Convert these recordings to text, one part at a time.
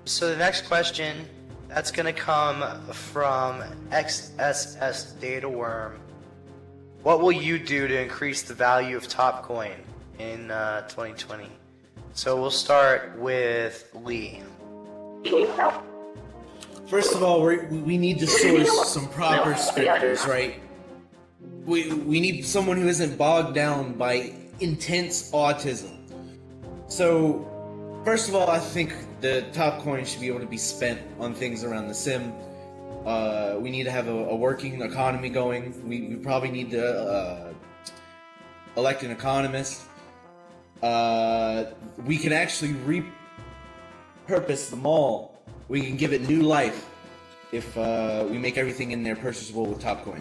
So the next question, that's going to come from XSS Data Worm. What will you do to increase the value of Topcoin in 2020? So we'll start with Lee. First of all, we need to source some proper scripters, right? We need someone who isn't bogged down by intense autism. So, first of all, I think the Topcoin should be able to be spent on things around the sim. We need to have a working economy going. We probably need to elect an economist. We can actually repurpose the mall. We can give it new life if we make everything in there purchasable with Topcoin.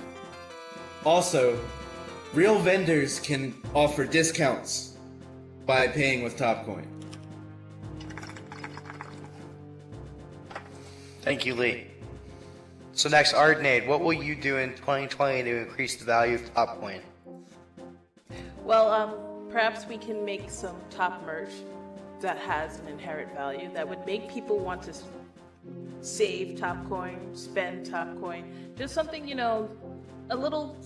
Also, real vendors can offer discounts by paying with Topcoin. Thank you, Lee. So next, Ardnade, what will you do in 2020 to increase the value of Topcoin? Well, perhaps we can make some top merch that has an inherent value that would make people want to save Topcoin, spend Topcoin. Just something, a little,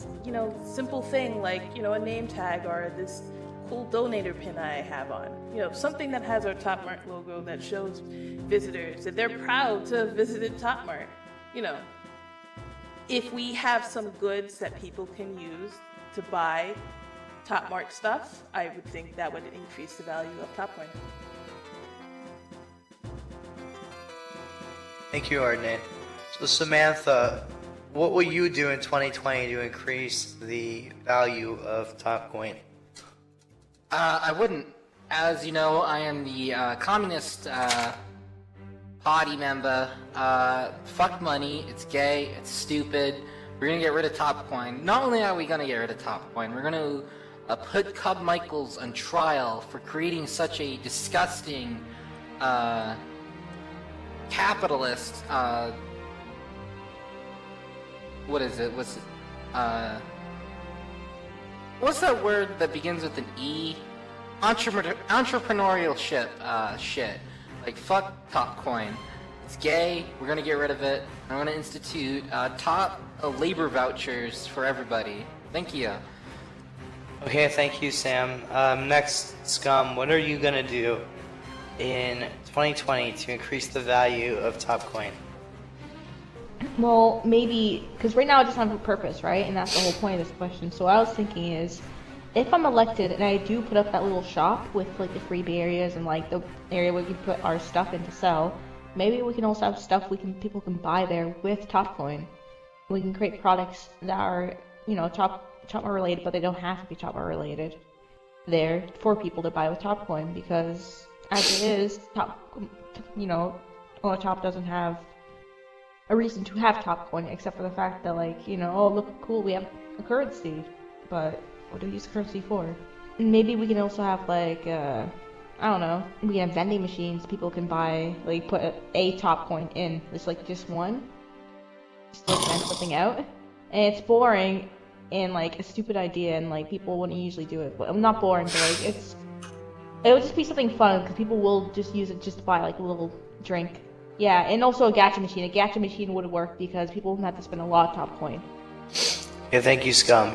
simple thing like, a name tag or this cool donator pin I have on. Something that has our ToppMart logo that shows visitors that they're proud to have visited ToppMart. If we have some goods that people can use to buy ToppMart stuff, I would think that would increase the value of Topcoin. Thank you, Ardnade. So Samantha, what will you do in 2020 to increase the value of Topcoin? I wouldn't. As you know, I am the communist party member. Fuck money, it's gay, it's stupid. We're gonna get rid of Topcoin. Not only are we gonna get rid of Topcoin, we're gonna put Cub Michaels on trial for creating such a disgusting capitalist what is it? What's that word that begins with an E? Entrepreneurial shit. Like, fuck Topcoin. It's gay. We're gonna get rid of it. I'm gonna institute top labor vouchers for everybody. Thank you. Okay, thank you, Sam. Next, Scum, what are you gonna do in 2020 to increase the value of Topcoin? Well, maybe, because right now I just have a purpose, right? And that's the whole point of this question. So what I was thinking is, if I'm elected and I do put up that little shop with like the freebie areas and like the area where we can put our stuff in to sell, maybe we can also have stuff people can buy there with Topcoin. We can create products that are, Topmart related, but they don't have to be Topmart related there for people to buy with Topcoin, because as it is, Onatopp doesn't have a reason to have Topcoin except for the fact that, like, oh, look cool, we have a currency, but what do we use the currency for? Maybe we can also have, like, I don't know, we can have vending machines people can buy, like, put a Topcoin in. It's like just one, just like send something out, and it's boring and like a stupid idea, and like people wouldn't usually do it. But I'm not boring, but like it would just be something fun because people will just use it just to buy like a little drink. Yeah, and also a gacha machine. A gacha machine would work because people wouldn't have to spend a lot of Topcoin. Okay, thank you, Scum.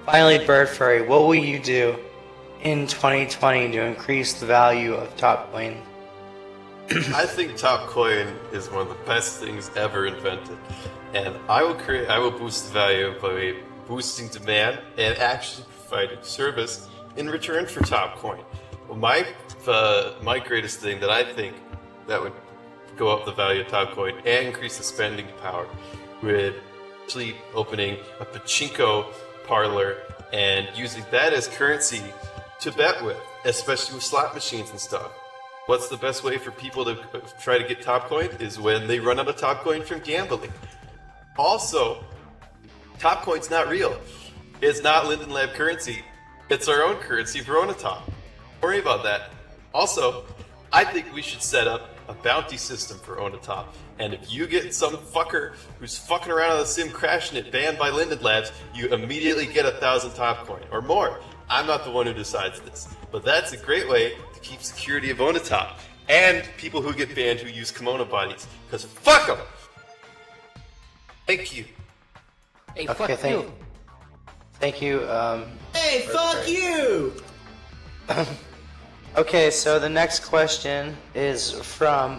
Finally, Bird Furry, what will you do in 2020 to increase the value of Topcoin? I think Topcoin is one of the best things ever invented, and I will boost the value by boosting demand and actually providing service in return for Topcoin. Well, my greatest thing that I think that would go up the value of Topcoin and increase the spending power would actually opening a pachinko parlor and using that as currency to bet with, especially with slot machines and stuff. What's the best way for people to try to get Topcoin is when they run out of Topcoin from gambling. Also, Topcoin's not real. It's not Linden Lab currency. It's our own currency for Onatopp. Don't worry about that. Also, I think we should set up a bounty system for Onatopp. And if you get some fucker who's fucking around on the sim crashing it banned by Linden Labs, you immediately get 1,000 Topcoin or more. I'm not the one who decides this, but that's a great way to keep security of Onatopp. and people who get banned who use kimono bodies. Because fuck them! Thank you. Hey, Okay, fuck you. Thank you. Hey, fuck you! Okay, so the next question is from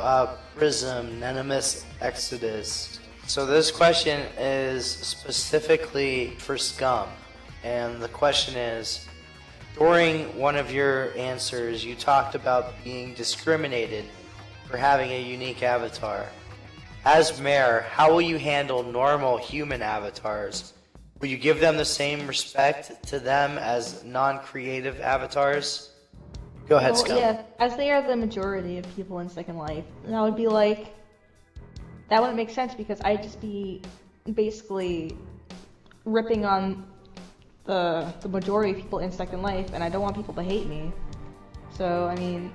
Prism Nenimus Exodus. So this question is specifically for Scum, and the question is, during one of your answers, you talked about being discriminated for having a unique avatar. As mayor, how will you handle normal human avatars? Will you give them the same respect to them as non-creative avatars? Go ahead, Well, Scum. yeah, as they are the majority of people in Second Life, that would be like, that wouldn't make sense because I'd just be basically ripping on the majority of people in Second Life, and I don't want people to hate me. So, I mean,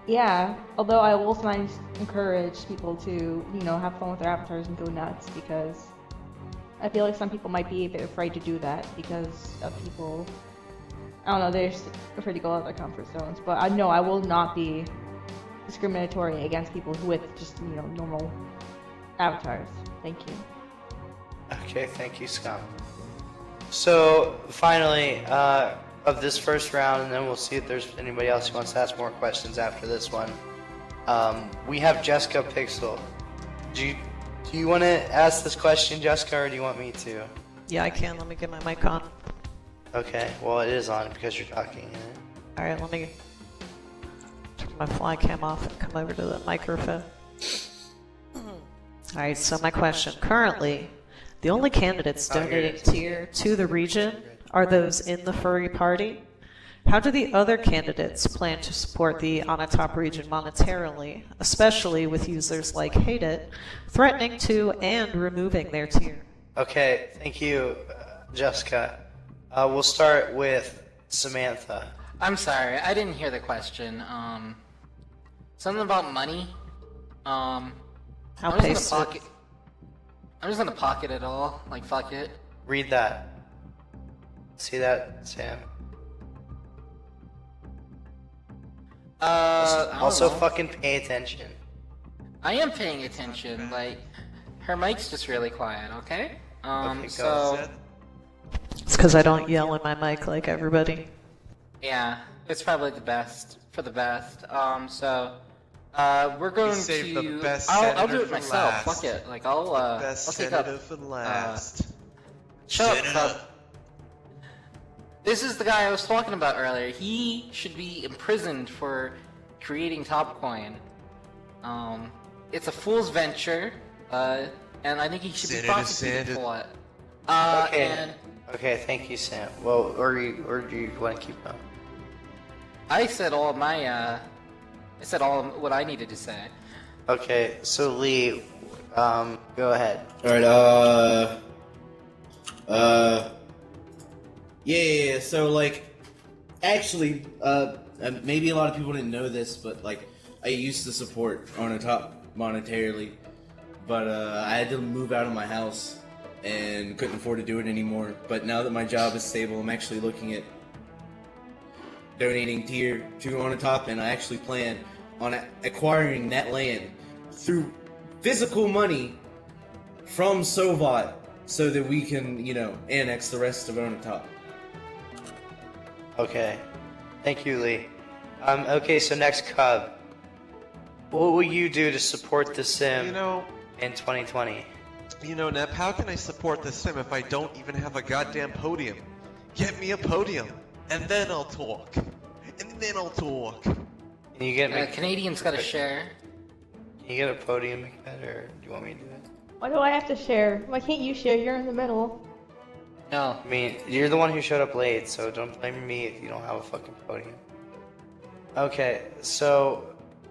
yeah, although I will sometimes encourage people to, you know, have fun with their avatars and go nuts, because I feel like some people might be a bit afraid to do that because of people, I don't know, they're just afraid to go out of their comfort zones. But I know I will not be discriminatory against people with just, you know, normal avatars. Thank you. Okay, thank you, Scum. So, finally, of this first round, and then we'll see if there's anybody else who wants to ask more questions after this one. We have Jessica Pixel. Do you want to ask this question, Jessica, or do you want me to? Yeah, I can. Let me get my mic on. Okay, well, it is on because you're talking. Alright, let me turn my fly cam off and come over to the microphone. Alright, so my question. Currently, the only candidates donating tier to the region are those in the furry party. How do the other candidates plan to support the Onatopp region monetarily, especially with users like Hate It threatening to and removing their tier? Okay, thank you, Jessica. We'll start with Samantha. I'm sorry, I didn't hear the question. Something about money. I'll I'm paste it. I'm just gonna pocket it all. Like, fuck it. Read that. See that, Sam? I don't Also, know. fucking pay attention. I am paying attention. Like, her mic's just really quiet. Okay. Okay, go. So It's because I don't yell in my mic like everybody. yeah, it's probably the best for the best. We're going Save to. the best I'll do senator it for myself. last. Fuck it. Like I'll Best I'll take up. senator for last. Shut up, Cub. This is the guy I was talking about earlier. He should be imprisoned for creating ToppCoin. It's a fool's venture, and I think he should be Senator prosecuted Sanders. for it. Okay. And Okay, thank you, Sam. Well, or do you want to keep going? I said all my, I said all what I needed to say. Okay, so Lee, go ahead. Alright, yeah, so, like, actually, maybe a lot of people didn't know this, but, like, I used to support Onatopp monetarily, but, I had to move out of my house and couldn't afford to do it anymore. But now that my job is stable, I'm actually looking at donating tier to Onatopp, and I actually plan on acquiring that land through physical money from Sovat so that we can, you know, annex the rest of Onatopp. Okay, thank you, Lee. Okay, so next, Cub. What will you do to support the sim You know, in 2020? Nep, how can I support the sim if I don't even have a goddamn podium? Get me a podium, and then I'll talk. Can you get me? Canadians gotta share. Can you get a podium, McBeth, or do you want me to do it? Why do I have to share? Why can't you share? You're in the middle. No. I mean, you're the one who showed up late, so don't blame me if you don't have a fucking podium. Okay, so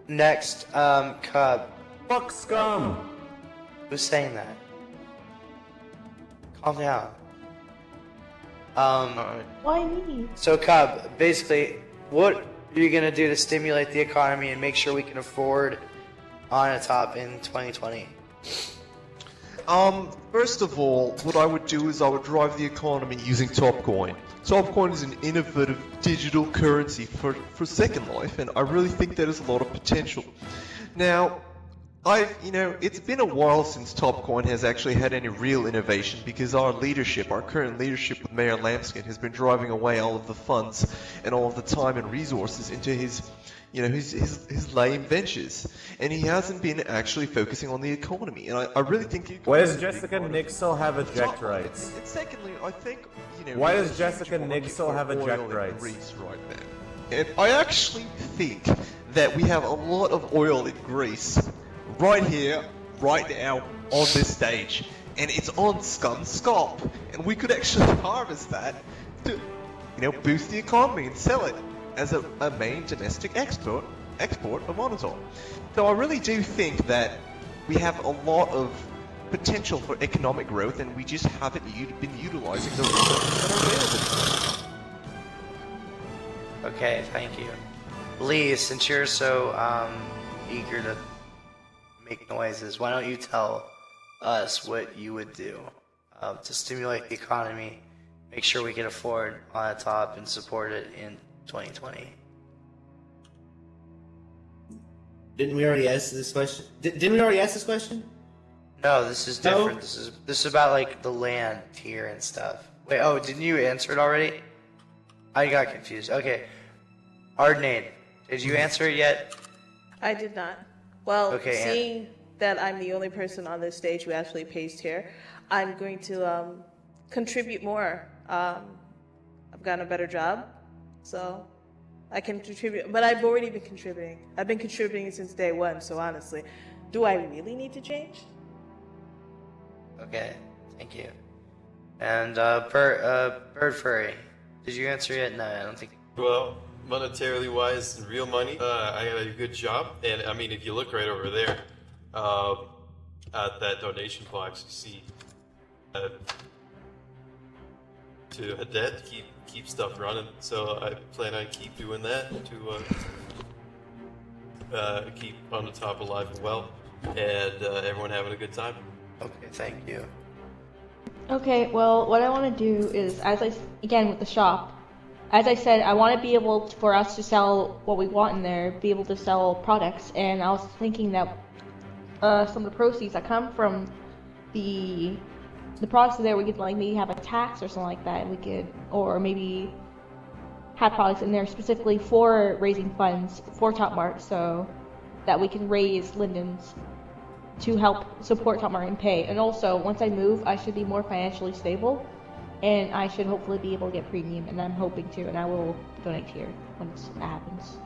next, Cub. Fuck scum! Who's saying that? Calm down. Alright. Why me? So Cub, basically, what are you gonna do to stimulate the economy and make sure we can afford Onatopp in 2020? First of all, what I would do is I would drive the economy using ToppCoin. ToppCoin is an innovative digital currency for Second Life, and I really think there is a lot of potential. Now, it's been a while since ToppCoin has actually had any real innovation because our current leadership with Mayor Lambskin has been driving away all of the funds and all of the time and resources into his lame ventures, and he hasn't been actually focusing on the economy. And I really think. Why does Jessica Nixel have eject rights? And secondly, I think Why does Jessica Nixel have eject rights? Greece right now. And I actually think that we have a lot of oil in Greece, right here, right now, on this stage, and it's on Scum's scalp, and we could actually harvest that to, boost the economy and sell it as a main domestic export of Onatopp. So I really do think that we have a lot of potential for economic growth, and we just haven't been utilizing the resources that are available. Okay, thank you. Lee, since you're so eager to make noises, why don't you tell us what you would do to stimulate the economy, make sure we can afford Onatopp and support it in 2020. Didn't we already ask this question? Didn't we already ask this question? No, this is different. No? This is about like the land tier and stuff. Wait, oh, didn't you answer it already? I got confused. Okay, Ardnade, did you answer it yet? I did not. Well, Okay, seeing that I'm the only person on this stage who actually pays tier, I'm going to contribute more. I've gotten a better job, so I can contribute. But I've already been contributing. I've been contributing since day one, so honestly, do I really need to change? Okay, thank you. And Bird Furry, did you answer yet? No, I don't think. Well, monetarily wise, in real money, I got a good job, and I mean, if you look right over there, at that donation box, you see to Hadet keep stuff running. So I plan on keep doing that to keep Onatopp alive and well, and everyone having a good time. Okay, thank you. Okay, well, what I want to do is, again with the shop, as I said, I want to be able for us to sell what we want in there, be able to sell products, and I was thinking that some of the proceeds that come from the products in there, we could like maybe have a tax or something like that. We could, or maybe have products in there specifically for raising funds for ToppMart, so that we can raise lindens to help support ToppMart and pay. And also, once I move, I should be more financially stable, and I should hopefully be able to get premium, and I'm hoping to, and I will donate here once that happens.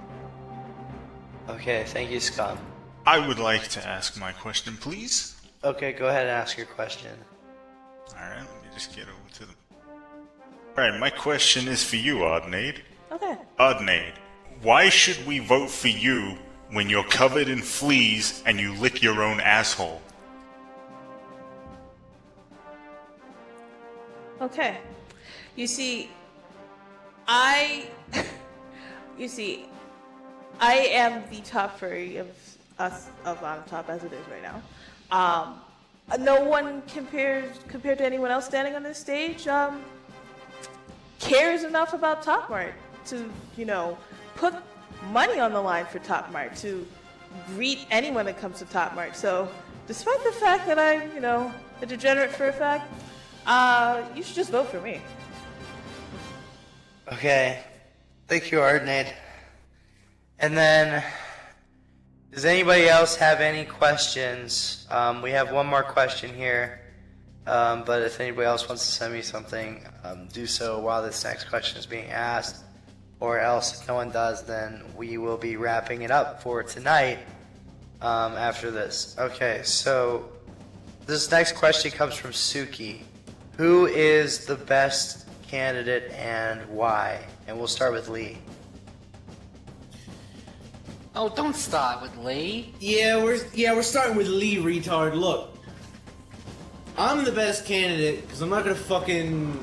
Okay, thank you, Scott. I would like to ask my question, please. Okay, go ahead and ask your question. Alright, let me just get over to them. Alright, my question is for you, Ardnade. Okay. Ardnade, why should we vote for you when you're covered in fleas and you lick your own asshole? Okay. You see, I am the top furry of Onatopp as it is right now. No one compared to anyone else standing on this stage cares enough about ToppMart to, put money on the line for ToppMart, to greet anyone that comes to ToppMart. So, despite the fact that I'm, a degenerate for a fact, you should just vote for me. Okay, thank you, Ardnade. And then, does anybody else have any questions? We have one more question here, but if anybody else wants to send me something, do so while this next question is being asked. Or else, if no one does, then we will be wrapping it up for tonight after this. Okay, so this next question comes from Suki. Who is the best candidate and why? And we'll start with Lee. Oh, don't start with Lee. Yeah, we're starting with Lee, retard. Look, I'm the best candidate because I'm not gonna fucking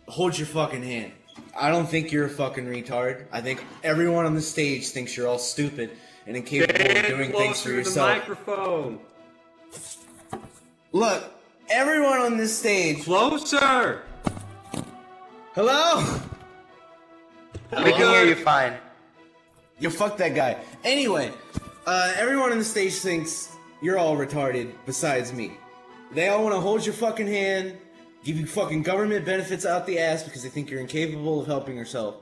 hold your fucking hand. I don't think you're a fucking retard. I think everyone on the stage thinks you're all stupid and incapable of doing things for yourself. The microphone. Look, everyone on this stage. Closer! Hello? We can hear you fine. You fuck that guy. Anyway, everyone on the stage thinks you're all retarded besides me. They all want to hold your fucking hand, give you fucking government benefits out the ass because they think you're incapable of helping yourself.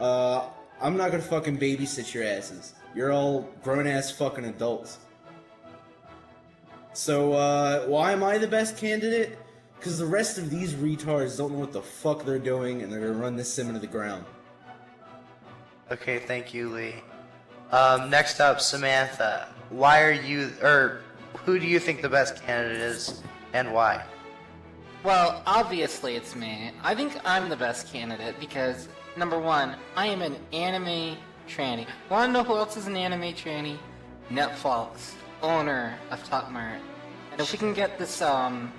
I'm not gonna fucking babysit your asses. You're all grown-ass fucking adults. So, why am I the best candidate? Because the rest of these retards don't know what the fuck they're doing, and they're gonna run this sim into the ground. Okay, thank you, Lee. Next up, Samantha. Why are you, or who do you think the best candidate is, and why? Well, obviously it's me. I think I'm the best candidate because, number one, I am an anime tranny. Wanna know who else is an anime tranny? Netflix, owner of ToppMart. And if we can get this anime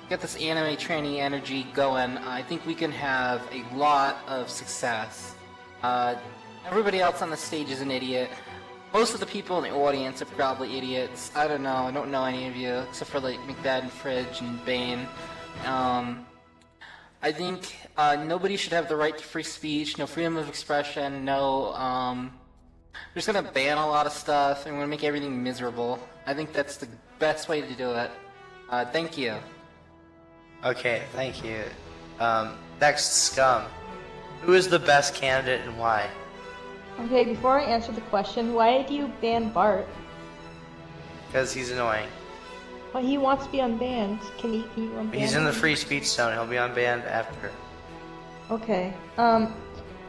tranny energy going, I think we can have a lot of success. Everybody else on the stage is an idiot. Most of the people in the audience are probably idiots. I don't know. I don't know any of you except for like McBad and Fridge and Bane. I think nobody should have the right to free speech, no freedom of expression, no. We're just gonna ban a lot of stuff and we're gonna make everything miserable. I think that's the best way to do it. Thank you. Okay, thank you. Next, Scum. Who is the best candidate and why? Okay, before I answer the question, why do you ban Bart? Because he's annoying. Well, he wants to be unbanned. Can you unban He's in him? the free speech zone. He'll be unbanned after. Okay.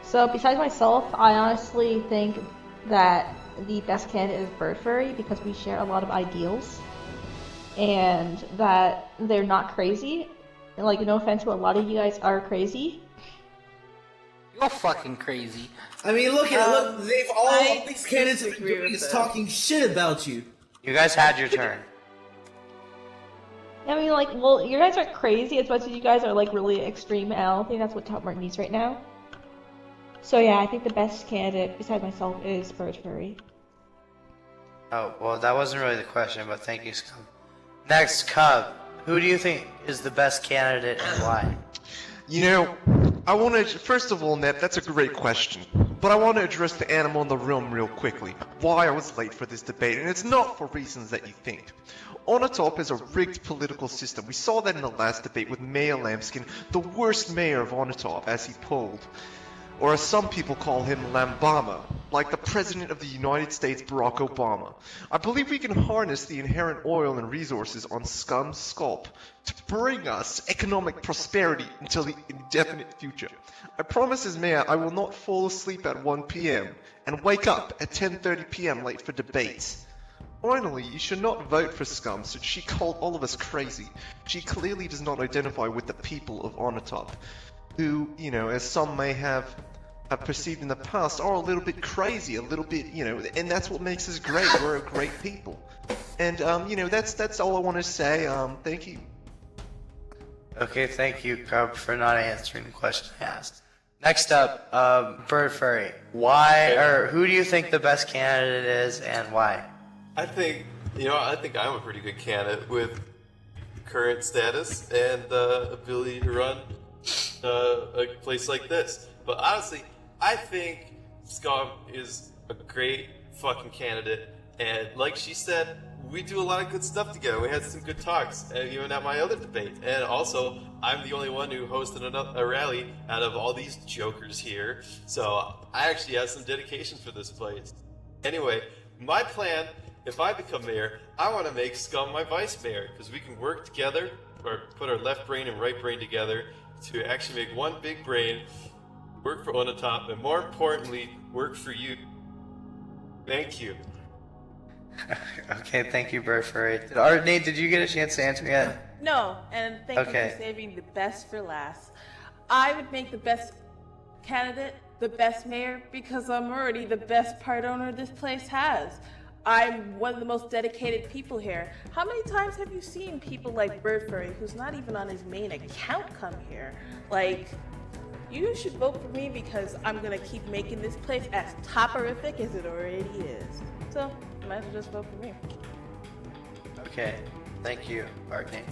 So besides myself, I honestly think that the best candidate is Bird Furry because we share a lot of ideals, and that they're not crazy. And like, no offense to a lot of you guys are crazy. You're fucking crazy. I mean, look, they've all these candidates have been doing is talking shit about you. You guys had your turn. I mean, like, well, you guys aren't crazy as much as you guys are, like, really extreme, and I don't think that's what ToppMart needs right now. So yeah, I think the best candidate, besides myself, is Bird Furry. Oh, well, that wasn't really the question, but thank you, Scum. Next, Cub. Who do you think is the best candidate and why? You know, I want to, first of all, Ned, that's a great question. But I want to address the animal in the room real quickly. Why I was late for this debate, and it's not for reasons that you think. Onatopp is a rigged political system. We saw that in the last debate with Mayor Lambskin, the worst mayor of Onatopp, as he polled. Or as some people call him, Lambama, like the President of the United States, Barack Obama. I believe we can harness the inherent oil and resources on Scum's scalp to bring us economic prosperity until the indefinite future. I promise as mayor I will not fall asleep at 1 p.m. and wake up at 10:30 p.m. late for debates. Finally, you should not vote for Scum since she called all of us crazy. She clearly does not identify with the people of Onatopp, who, you know, as some may have perceived in the past, are a little bit crazy, a little bit, you know, and that's what makes us great. We're a great people. And, you know, that's all I want to say. Thank you. Okay, thank you, Cub, for not answering the question I asked. Next up, Bird Furry. Why, or who do you think the best candidate is and why? I think I'm a pretty good candidate with current status and ability to run a place like this. But honestly, I think Scum is a great fucking candidate. And like she said, we do a lot of good stuff together. We had some good talks, even at my other debate. And also, I'm the only one who hosted a rally out of all these jokers here. So I actually have some dedication for this place. Anyway, my plan, if I become mayor, I want to make Scum my vice mayor, because we can work together, or put our left brain and right brain together to actually make one big brain, work for Onatopp, and more importantly, work for you. Thank you. Okay, thank you, Bird Furry. Nate, did you get a chance to answer yet? No, and thank you for saving the best for last. I would make the best candidate the best mayor because I'm already the best part owner this place has. I'm one of the most dedicated people here. How many times have you seen people like Bird Furry, who's not even on his main account, come here? Like, you should vote for me because I'm gonna keep making this place as topperific as it already is. So, you might as well just vote for me. Okay. Thank you, Arcane.